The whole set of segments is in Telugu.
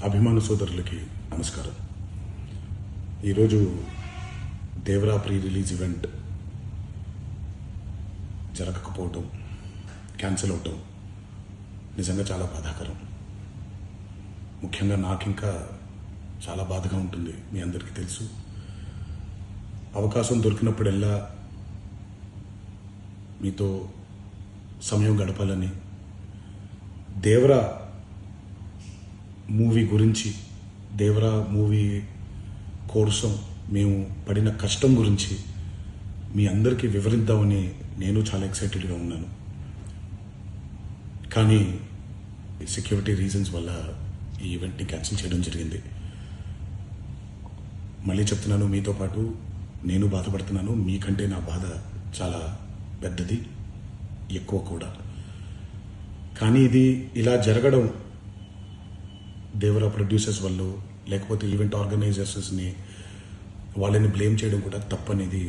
అభిమాన సోదరులకి నమస్కారం. ఈరోజు దేవరా ప్రీ రిలీజ్ ఈవెంట్ జరగకపోవటం, క్యాన్సిల్ అవటం నిజంగా చాలా బాధాకరం. ముఖ్యంగా నాకు ఇంకా చాలా బాధగా ఉంటుంది. మీ అందరికీ తెలుసు, అవకాశం దొరికినప్పుడల్లా మీతో సమయం గడపాలని, దేవరా మూవీ గురించి, దేవరా మూవీ కోసం మేము పడిన కష్టం గురించి మీ అందరికీ వివరిద్దామని నేను చాలా ఎక్సైటెడ్గా ఉన్నాను. కానీ సెక్యూరిటీ రీజన్స్ వల్ల ఈ ఈవెంట్ని క్యాన్సిల్ చేయడం జరిగింది. మళ్ళీ చెప్తున్నాను, మీతో పాటు నేను బాధపడుతున్నాను. మీకంటే నా బాధ చాలా పెద్దది, ఎక్కువ కూడా. కానీ ఇది ఇలా జరగడం దేవరా ప్రొడ్యూసర్స్ వల్ల, లేకపోతే ఈవెంట్ ఆర్గనైజర్స్ని వాళ్ళని బ్లేమ్ చేయడం కూడా తప్పనేది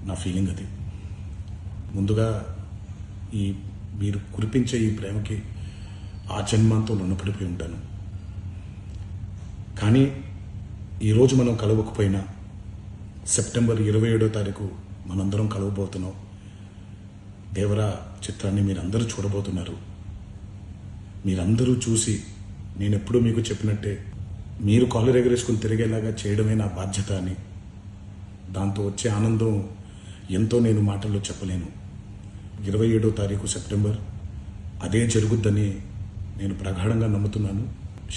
నా ఫీలింగ్. అది ముందుగా మీరు కురిపించే ఈ ప్రేమకి ఆ జన్మంతో రుణపడిపోయి ఉంటాను. కానీ ఈరోజు మనం కలవకపోయినా సెప్టెంబర్ 27వ తారీఖు మనందరం కలవబోతున్నాం. దేవరా చిత్రాన్ని మీరందరూ చూడబోతున్నారు. మీరందరూ చూసి, నేను ఎప్పుడూ మీకు చెప్పినట్టే, మీరు కాలర్ ఎగరేసుకుని తిరిగేలాగా చేయడమే నా బాధ్యత అని, దాంతో వచ్చే ఆనందం ఎంతో నేను మాటల్లో చెప్పలేను. 27వ తారీఖు సెప్టెంబర్ అదే జరుగుద్దని నేను ప్రగాఢంగా నమ్ముతున్నాను.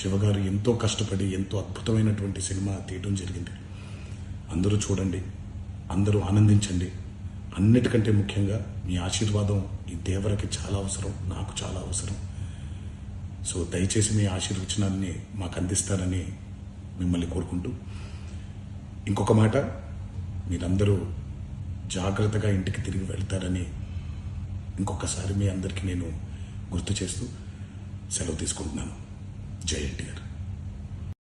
శివగారు ఎంతో కష్టపడి ఎంతో అద్భుతమైనటువంటి సినిమా తీయడం జరిగింది. అందరూ చూడండి, అందరూ ఆనందించండి. అన్నిటికంటే ముఖ్యంగా మీ ఆశీర్వాదం ఈ దేవరకి చాలా అవసరం, నాకు చాలా అవసరం. సో దయచేసి మీ ఆశీర్వచనాన్ని మాకు అందిస్తారని మిమ్మల్ని కోరుకుంటూ, ఇంకొక మాట, మీరందరూ జాగ్రత్తగా ఇంటికి తిరిగి వెళ్తారని ఇంకొకసారి మీ అందరికీ నేను గుర్తు చేస్తూ సెలవు తీసుకుంటున్నాను. జై ఎన్టీఆర్.